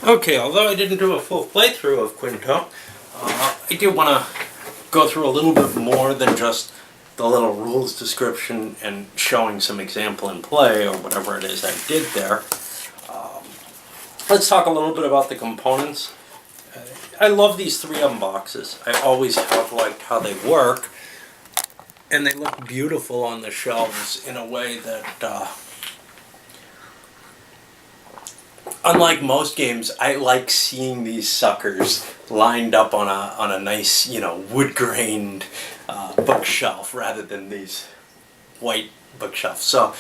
Okay, although I didn't do a full playthrough of Quinto, I did want to go through a little bit more than just the little rules description and showing some example in play or whatever it is I did there. Let's talk a little bit about the components. I love these 3M boxes. I always have liked how they work, and they look beautiful on the shelves in a way that unlike most games, I like seeing these suckers lined up on a nice, wood grained bookshelf rather than these white bookshelves. So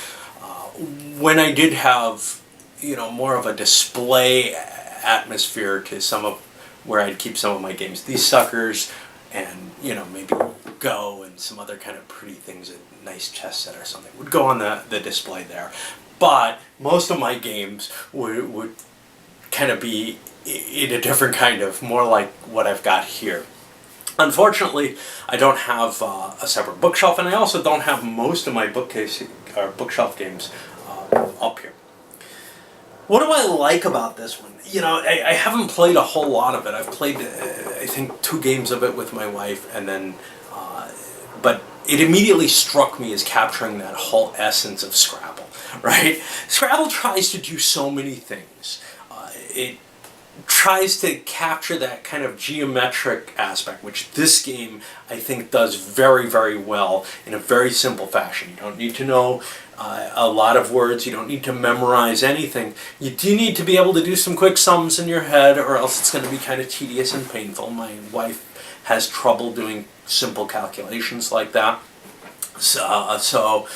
when I did have more of a display atmosphere to some of where I'd keep some of my games, these suckers and maybe Go and some other kind of pretty things, a nice chess set or something would go on the display there. But most of my games would kind of be in a different kind of, more like what I've got here. Unfortunately, I don't have a separate bookshelf, and I also don't have most of my bookcase or bookshelf games up here. What do I like about this one? I haven't played a whole lot of it. I've played, I think, 2 games of it with my wife, and then, but it immediately struck me as capturing that whole essence of Scrabble, right? Scrabble tries to do so many things. It tries to capture that kind of geometric aspect, which this game, I think, does very, very well in a very simple fashion. You don't need to know a lot of words. You don't need to memorize anything. You do need to be able to do some quick sums in your head, or else it's going to be kind of tedious and painful. My wife has trouble doing simple calculations like that. So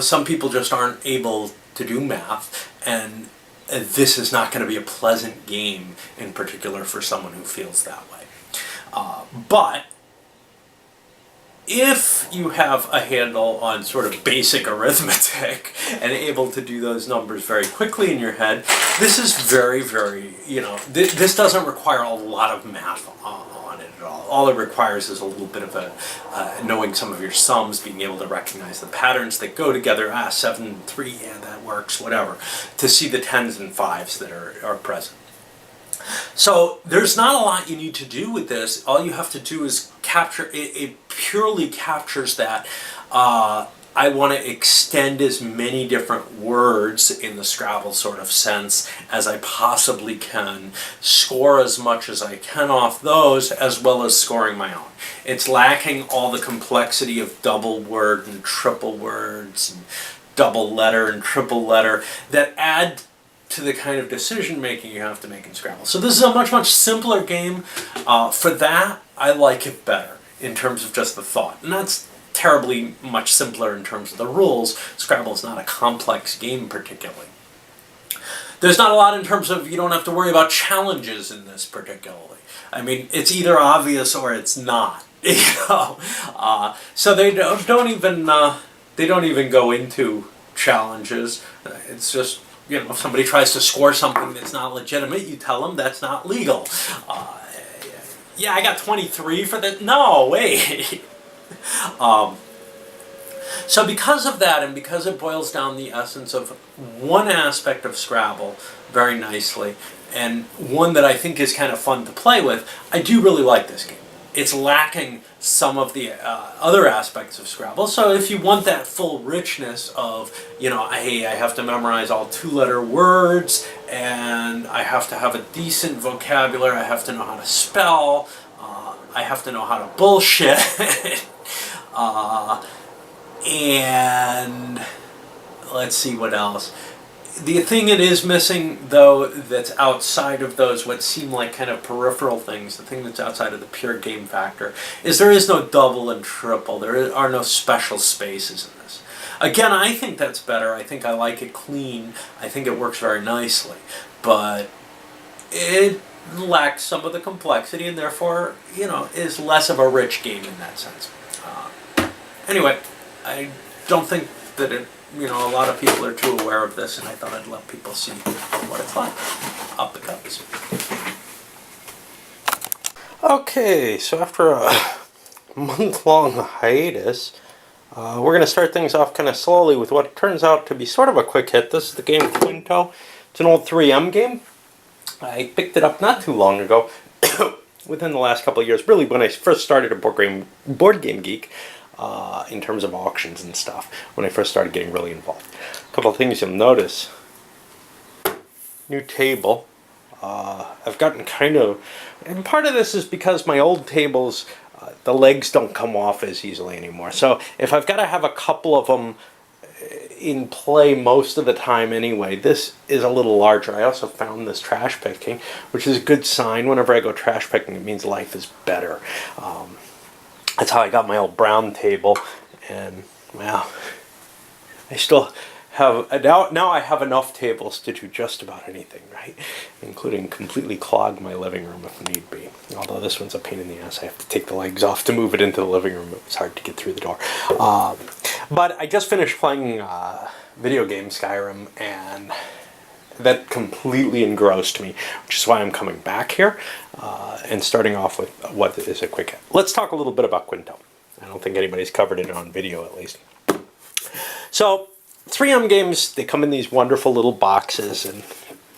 some people just aren't able to do math, and this is not going to be a pleasant game in particular for someone who feels that way. But if you have a handle on sort of basic arithmetic and able to do those numbers very quickly in your head, this is very, very, this doesn't require a lot of math on it at all. All it requires is a little bit of knowing some of your sums, being able to recognize the patterns that go together. 7 and 3, yeah, that works, whatever. To see the 10s and 5s that are present. So there's not a lot you need to do with this. All you have to do is capture it. It purely captures that I want to extend as many different words in the Scrabble sort of sense as I possibly can, score as much as I can off those, as well as scoring my own. It's lacking all the complexity of double word and triple words and double letter and triple letter that add to the kind of decision making you have to make in Scrabble. So this is a much, much simpler game. For that, I like it better in terms of just the thought. And that's terribly much simpler in terms of the rules. Scrabble is not a complex game particularly. There's not a lot in terms of, you don't have to worry about challenges in this particularly. I mean, it's either obvious or it's not. So they don't even go into challenges. It's just, if somebody tries to score something that's not legitimate, you tell them that's not legal. Yeah, I got 23 for that. No, wait. So because of that, and because it boils down the essence of one aspect of Scrabble very nicely, and one that I think is kind of fun to play with, I do really like this game. It's lacking some of the other aspects of Scrabble. So if you want that full richness of, hey, I have to memorize all 2-letter words, and I have to have a decent vocabulary, I have to know how to spell, I have to know how to bullshit, and let's see what else. The thing it is missing, though, that's outside of those what seem like kind of peripheral things, the thing that's outside of the pure game factor, is there is no double and triple. There are no special spaces in this. Again, I think that's better. I think I like it clean. I think it works very nicely. But it lacks some of the complexity and therefore, is less of a rich game in that sense. Anyway, I don't think that a lot of people are too aware of this, and I thought I'd let people see what it's like. Up the cups. Okay, so after a month-long hiatus, we're going to start things off kind of slowly with what turns out to be sort of a quick hit. This is the game Quinto. It's an old 3M game. I picked it up not too long ago, within the last couple of years, really when I first started a Board Game Geek, in terms of auctions and stuff, when I first started getting really involved. A couple of things you'll notice. New table. I've gotten kind of, and part of this is because my old tables, the legs don't come off as easily anymore. So if I've got to have a couple of them in play most of the time anyway, this is a little larger. I also found this trash picking, which is a good sign. Whenever I go trash picking, it means life is better. That's how I got my old brown table, and well, I still have, now I have enough tables to do just about anything, right? Including completely clog my living room if need be. Although this one's a pain in the ass. I have to take the legs off to move it into the living room. It's hard to get through the door. But I just finished playing video game Skyrim, and that completely engrossed me, which is why I'm coming back here and starting off with what is a quick hit. Let's talk a little bit about Quinto. I don't think anybody's covered it on video, at least. So 3M games, they come in these wonderful little boxes, and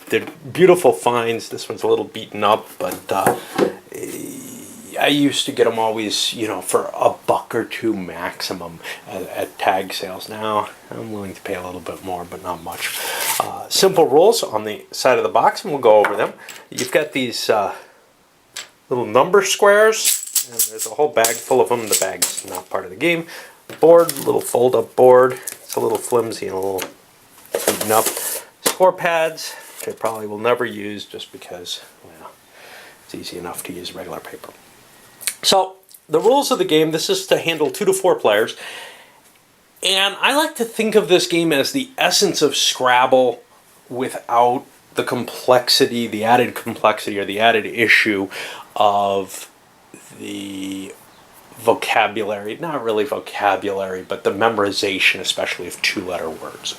they're beautiful finds. This one's a little beaten up, but I used to get them always, you know, for $1 or $2 maximum at tag sales. Now I'm willing to pay a little bit more, but not much. Simple rules on the side of the box, and we'll go over them. You've got these little number squares, and there's a whole bag full of them. The bag's not part of the game. Board, little fold-up board. It's a little flimsy and a little beaten up. Score pads, which I probably will never use just because, well, it's easy enough to use regular paper. So, the rules of the game, this is to handle 2 to 4 players. And I like to think of this game as the essence of Scrabble without the complexity, the added complexity or the added issue of the vocabulary, not really vocabulary, but the memorization, especially of 2-letter words.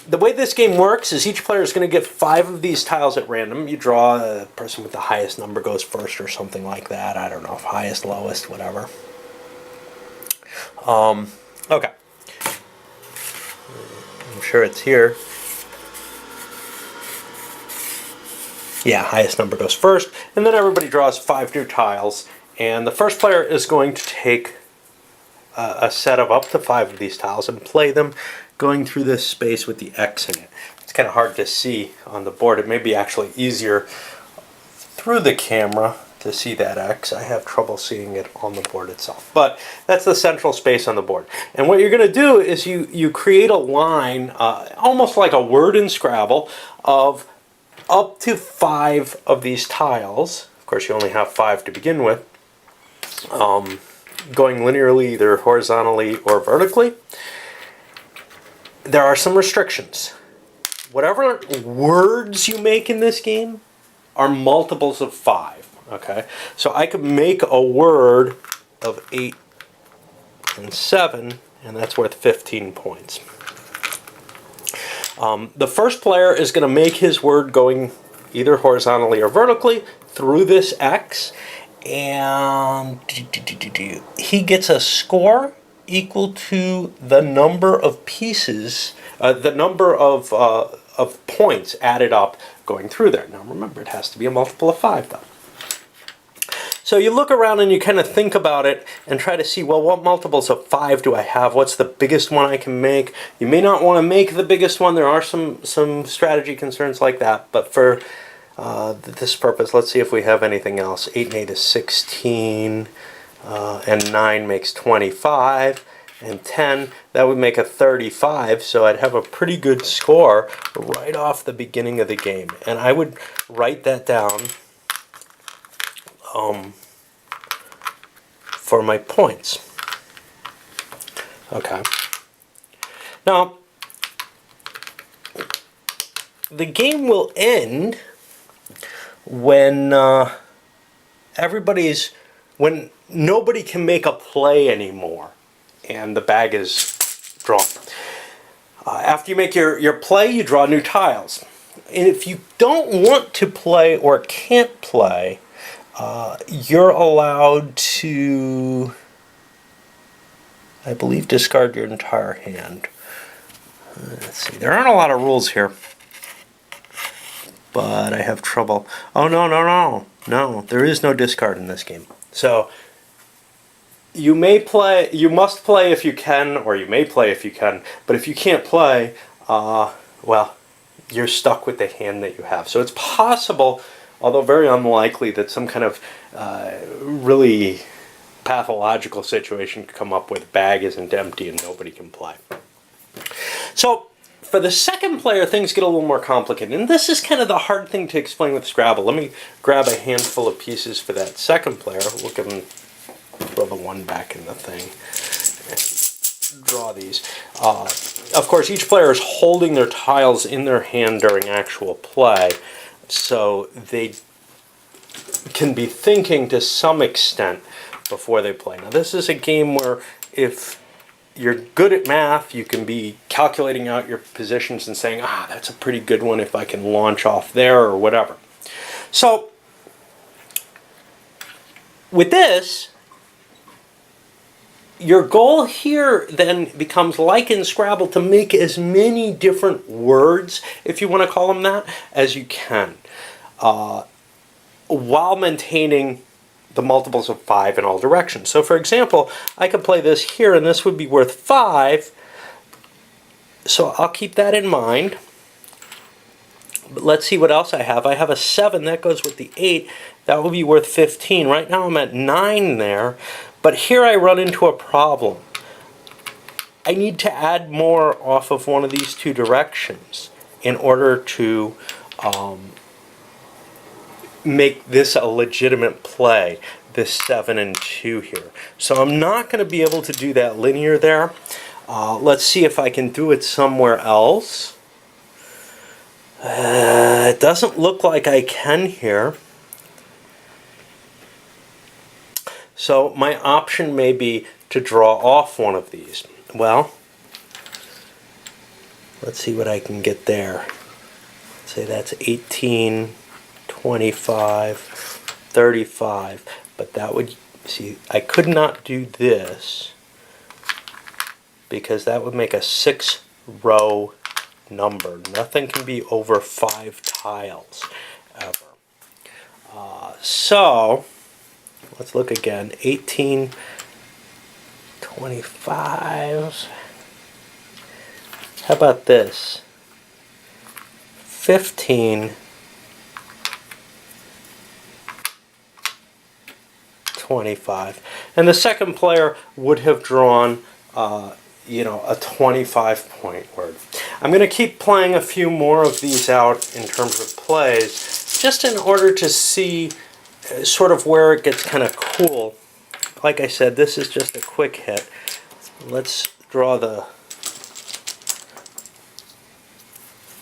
The way this game works is each player is going to get 5 of these tiles at random. You draw, a person with the highest number goes first or something like that. I don't know, highest, lowest, whatever. Okay. I'm sure it's here. Yeah, highest number goes first. And then everybody draws 5 new tiles. And the first player is going to take a set of up to 5 of these tiles and play them going through this space with the X in it. It's kind of hard to see on the board. It may be actually easier through the camera to see that X. I have trouble seeing it on the board itself. But that's the central space on the board. And what you're going to do is you create a line, almost like a word in Scrabble, of up to 5 of these tiles. Of course, you only have 5 to begin with. Going linearly, either horizontally or vertically. There are some restrictions. Whatever words you make in this game are multiples of 5. Okay, so I could make a word of 8 and 7, and that's worth 15 points. The first player is going to make his word going either horizontally or vertically through this X, and he gets a score equal to the number of pieces, the number of points added up going through there. Now remember, it has to be a multiple of 5 though. So you look around and you kind of think about it and try to see, well, what multiples of 5 do I have? What's the biggest one I can make? You may not want to make the biggest one. There are some strategy concerns like that, but for this purpose, let's see if we have anything else. 8 and 8 is 16, and 9 makes 25, and 10, that would make a 35, so I'd have a pretty good score right off the beginning of the game. And I would write that down for my points. Okay. Now, the game will end when when nobody can make a play anymore and the bag is drawn. After you make your play, you draw new tiles. And if you don't want to play or can't play, you're allowed to, I believe, discard your entire hand. Let's see, there aren't a lot of rules here. but I have trouble. Oh, no, no, no. No, there is no discard in this game. So you must play if you can, or you may play if you can, but if you can't play, well, you're stuck with the hand that you have. So it's possible, although very unlikely, that some kind of really pathological situation could come up where the bag isn't empty and nobody can play. So for the second player, things get a little more complicated. And this is kind of the hard thing to explain with Scrabble. Let me grab a handful of pieces for that second player. We'll give them, throw the one back in the thing and draw these. Of course, each player is holding their tiles in their hand during actual play, so they can be thinking to some extent before they play. Now, this is a game where if you're good at math, you can be calculating out your positions and saying, that's a pretty good one if I can launch off there or whatever. So with this, your goal here then becomes, like in Scrabble, to make as many different words, if you want to call them that, as you can, while maintaining the multiples of 5 in all directions. So for example, I could play this here and this would be worth 5. So I'll keep that in mind. But let's see what else I have. I have a 7, that goes with the 8. That will be worth 15. Right now I'm at 9 there. But here I run into a problem. I need to add more off of one of these two directions in order to make this a legitimate play, this 7 and 2 here. So I'm not going to be able to do that linear there. Let's see if I can do it somewhere else. It doesn't look like I can here. So my option may be to draw off one of these. Well, let's see what I can get there. Let's say that's 18, 25, 35, but that would, see, I could not do this because that would make a 6-row number. Nothing can be over 5 tiles ever. So let's look again. 18, 25. How about this? 15, 25. And the second player would have drawn, a 25-point word. I'm going to keep playing a few more of these out in terms of plays, just in order to see sort of where it gets kind of cool. Like I said, this is just a quick hit. Let's draw the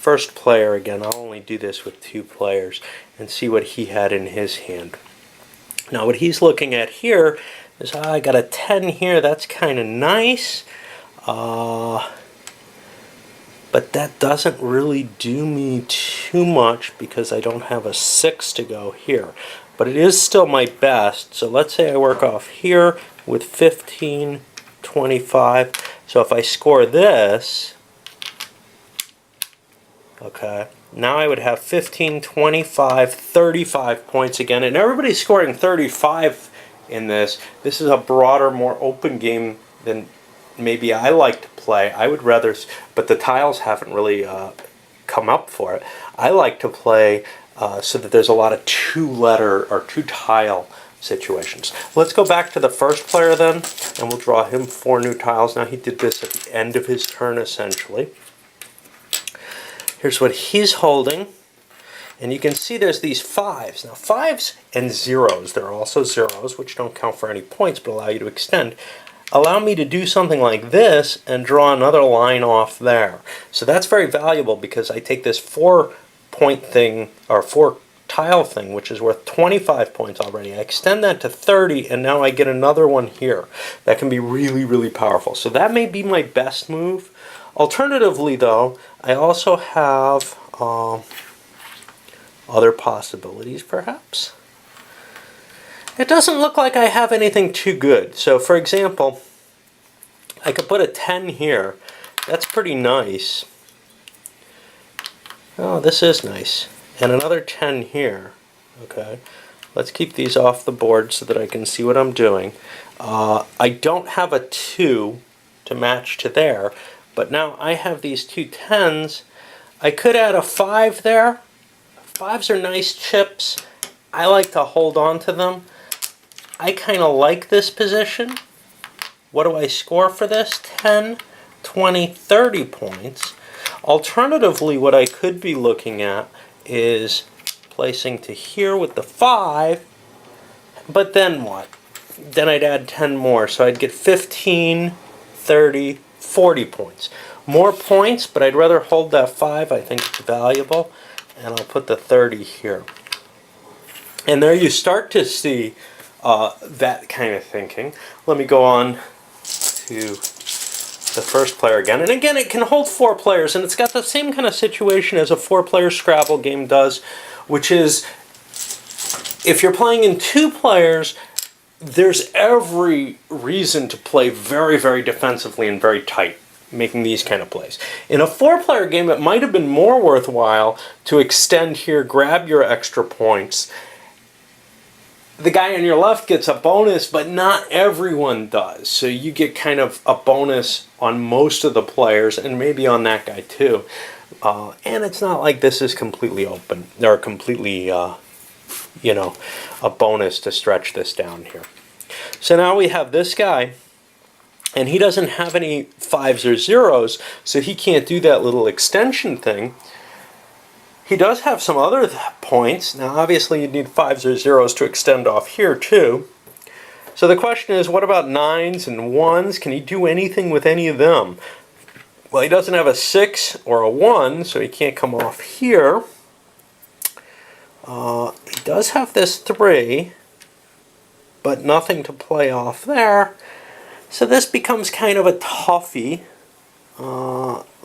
first player again. I'll only do this with 2 players and see what he had in his hand. Now what he's looking at here is, I got a 10 here, that's kind of nice, but that doesn't really do me too much because I don't have a 6 to go here. But it is still my best, so let's say I work off here with 15, 25, so if I score this, okay, now I would have 15, 25, 35 points again, and everybody's scoring 35 in this. This is a broader, more open game than maybe I like to play. I would rather, but the tiles haven't really come up for it. I like to play so that there's a lot of 2-letter or 2-tile situations. Let's go back to the first player then, and we'll draw him 4 new tiles. Now he did this at the end of his turn essentially. Here's what he's holding, and you can see there's these 5s. Now 5s and 0s, there are also 0s, which don't count for any points but allow you to extend, allow me to do something like this and draw another line off there. So that's very valuable because I take this 4-point thing, or 4-tile thing, which is worth 25 points already. I extend that to 30, and now I get another one here. That can be really, really powerful. So that may be my best move. Alternatively, though, I also have other possibilities, perhaps. It doesn't look like I have anything too good. So, for example, I could put a 10 here. That's pretty nice. Oh, this is nice. and another 10 here. Okay, let's keep these off the board so that I can see what I'm doing. I don't have a 2 to match to there, but now I have these two 10s. I could add a 5 there. 5s are nice chips. I like to hold on to them. I kind of like this position. What do I score for this? 10, 20, 30 points. Alternatively, what I could be looking at is placing to here with the 5, but then what? Then I'd add 10 more, so I'd get 15, 30, 40 points. More points, but I'd rather hold that 5. I think it's valuable, and I'll put the 30 here. And there you start to see that kind of thinking. Let me go on to the first player again. And again, it can hold 4 players, and it's got the same kind of situation as a 4-player Scrabble game does, which is if you're playing in 2 players, there's every reason to play very, very defensively and very tight, making these kind of plays. In a 4-player game, it might have been more worthwhile to extend here, grab your extra points. The guy on your left gets a bonus, but not everyone does. So you get kind of a bonus on most of the players, and maybe on that guy too. And it's not like this is completely open, or completely, you know, a bonus to stretch this down here. So now we have this guy, and he doesn't have any 5s or 0s, so he can't do that little extension thing. He does have some other points. Now obviously you'd need 5s or 0s to extend off here too. So the question is, what about 9s and 1s? Can he do anything with any of them? Well, he doesn't have a 6 or a 1, so he can't come off here. He does have this 3, but nothing to play off there. So this becomes kind of a toughie.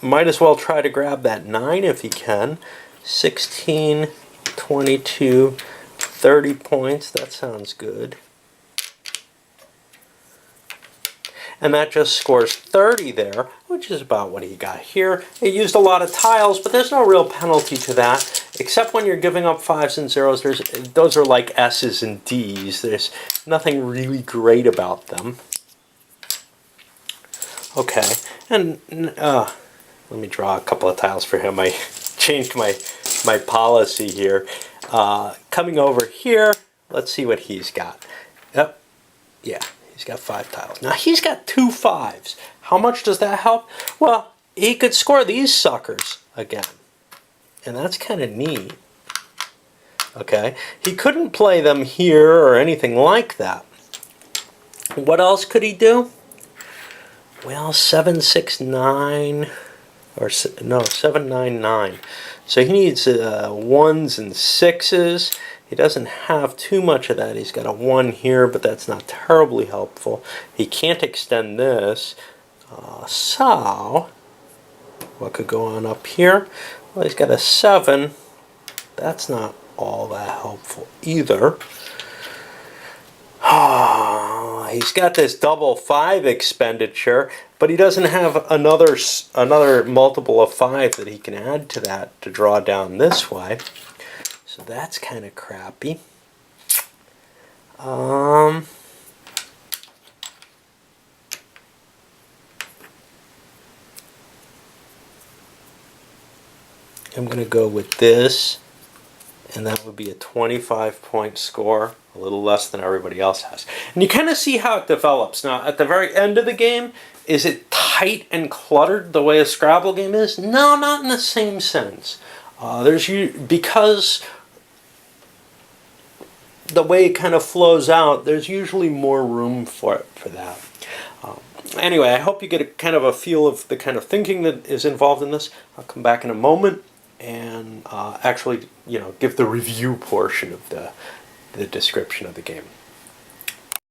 Might as well try to grab that 9 if he can. 16, 22, 30 points. That sounds good. And that just scores 30 there, which is about what he got here. It used a lot of tiles, but there's no real penalty to that, except when you're giving up 5s and 0s. Those are like S's and D's. There's nothing really great about them. Okay, and let me draw a couple of tiles for him. I changed my policy here. Coming over here, let's see what he's got. Yep, yeah. He's got 5 tiles. Now he's got 2 5s. How much does that help? Well, he could score these suckers again. And that's kind of neat. Okay. He couldn't play them here or anything like that. What else could he do? Well, 7, 6, 9, or no, 7, 9, 9. So he needs 1s and 6s. He doesn't have too much of that. He's got a 1 here, but that's not terribly helpful. He can't extend this. So, what could go on up here? Well, he's got a 7. That's not all that helpful either. He's got this double 5 expenditure, but he doesn't have another multiple of 5 that he can add to that to draw down this way. So that's kind of crappy. I'm going to go with this, and that would be a 25-point score, a little less than everybody else has. And you kind of see how it develops. Now, at the very end of the game, is it tight and cluttered the way a Scrabble game is? No, not in the same sense. Because the way it kind of flows out, there's usually more room for that. Anyway, I hope you get a kind of a feel of the kind of thinking that is involved in this. I'll come back in a moment and actually, give the review portion of the description of the game.